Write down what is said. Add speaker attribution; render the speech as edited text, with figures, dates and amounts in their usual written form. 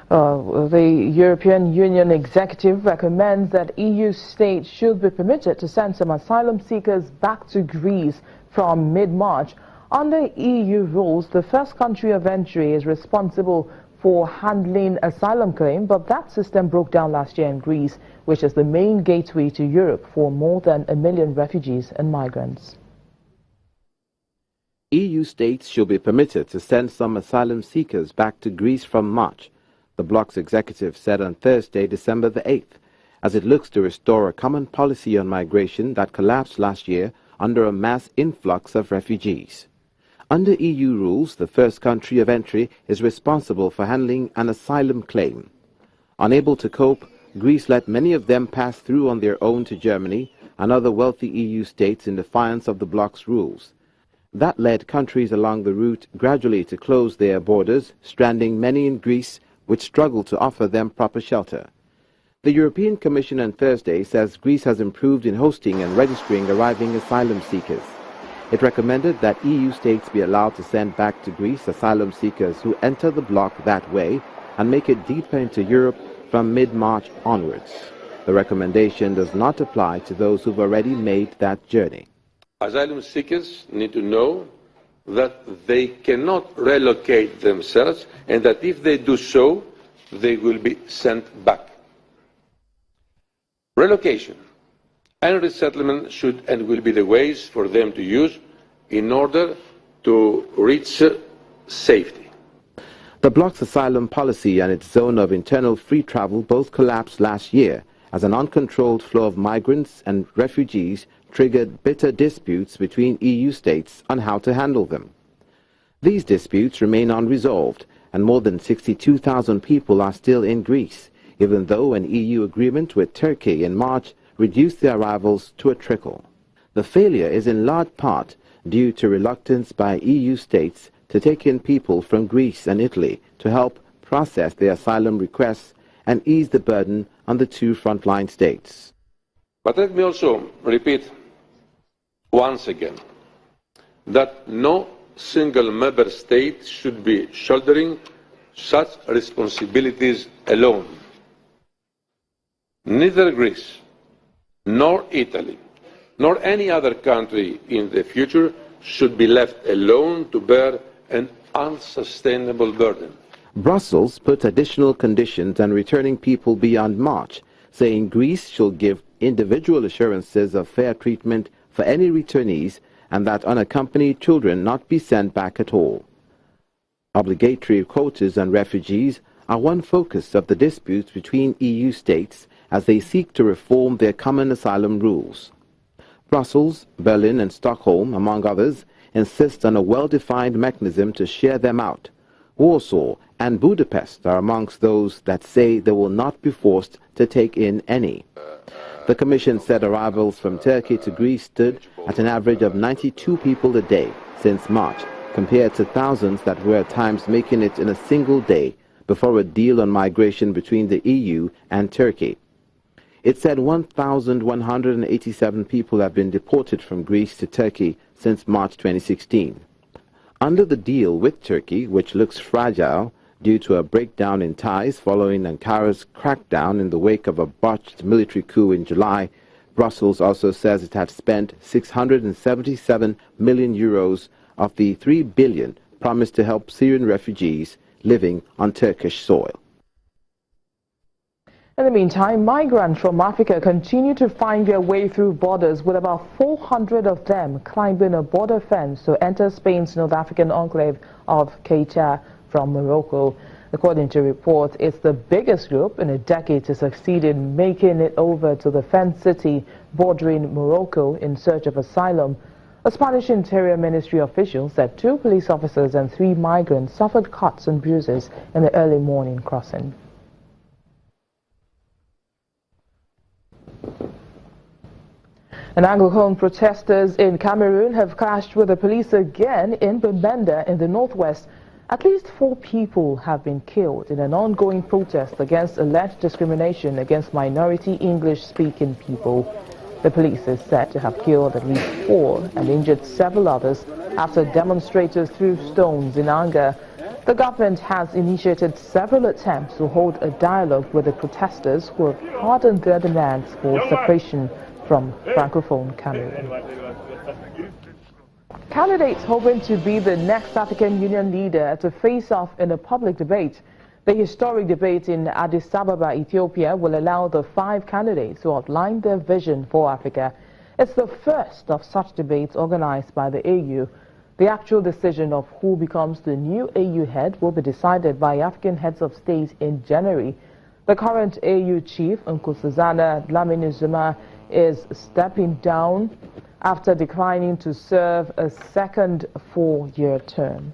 Speaker 1: The European Union executive recommends that EU states should be permitted to send some asylum seekers back to Greece from mid-March. Under EU rules, the first country of entry is responsible for handling asylum claim, but that system broke down last year in Greece, which is the main gateway to Europe for more than 1 million refugees and migrants.
Speaker 2: EU states should be permitted to send some asylum seekers back to Greece from March, the bloc's executive said on Thursday, December the 8th, as it looks to restore a common policy on migration that collapsed last year under a mass influx of refugees. Under EU rules, the first country of entry is responsible for handling an asylum claim. Unable to cope, Greece let many of them pass through on their own to Germany and other wealthy EU states in defiance of the bloc's rules. That led countries along the route gradually to close their borders, stranding many in Greece, which struggled to offer them proper shelter. The European Commission on Thursday says Greece has improved in hosting and registering arriving asylum seekers. It recommended that EU states be allowed to send back to Greece asylum seekers who enter the bloc that way and make it deeper into Europe from mid-March onwards. The recommendation does not apply to those who've already made that journey.
Speaker 3: Asylum seekers need to know that they cannot relocate themselves and that if they do so, they will be sent back. Relocation and resettlement should and will be the ways for them to use in order to reach safety.
Speaker 2: The bloc's asylum policy and its zone of internal free travel both collapsed last year as an uncontrolled flow of migrants and refugees triggered bitter disputes between EU states on how to handle them. These disputes remain unresolved, and more than 62,000 people are still in Greece, even though an EU agreement with Turkey in March reduced their arrivals to a trickle. The failure is in large part due to reluctance by EU states to take in people from Greece and Italy to help process their asylum requests and ease the burden on the two frontline states.
Speaker 3: But let me also repeat once again that no single member state should be shouldering such responsibilities alone. Neither Greece, nor Italy, nor any other country in the future should be left alone to bear an unsustainable burden.
Speaker 2: Brussels put additional conditions on returning people beyond March, saying Greece should give individual assurances of fair treatment for any returnees and that unaccompanied children not be sent back at all. Obligatory quotas on refugees are one focus of the disputes between EU states as they seek to reform their common asylum rules. Brussels, Berlin and Stockholm, among others, insist on a well-defined mechanism to share them out. Warsaw and Budapest are amongst those that say they will not be forced to take in any. The Commission said arrivals from Turkey to Greece stood at an average of 92 people a day since March, compared to thousands that were at times making it in a single day before a deal on migration between the EU and Turkey. It said 1,187 people have been deported from Greece to Turkey since March 2016. Under the deal with Turkey, which looks fragile due to a breakdown in ties following Ankara's crackdown in the wake of a botched military coup in July, Brussels also says it had spent 677 million euros of the 3 billion promised to help Syrian refugees living on Turkish soil.
Speaker 1: In the meantime, migrants from Africa continue to find their way through borders, with about 400 of them climbing a border fence to enter Spain's North African enclave of Ceuta from Morocco. According to reports, it's the biggest group in a decade to succeed in making it over to the fenced city bordering Morocco in search of asylum. A Spanish Interior Ministry official said 2 police officers and 3 migrants suffered cuts and bruises in the early morning crossing. And Anglophone protesters in Cameroon have clashed with the police again in Bamenda in the northwest. At least 4 people have been killed in an ongoing protest against alleged discrimination against minority English-speaking people. The police is said to have killed at least 4 and injured several others after demonstrators threw stones in anger. The government has initiated several attempts to hold a dialogue with the protesters who have hardened their demands for separation from Francophone Cameroon. Candidates hoping to be the next African Union leader to face off in a public debate. The historic debate in Addis Ababa, Ethiopia, will allow the 5 candidates to outline their vision for Africa. It's the first of such debates organized by the AU. The actual decision of who becomes the new AU head will be decided by African heads of state in January. The current AU chief, Nkosazana Dlamini Zuma, is stepping down after declining to serve a second 4-year term.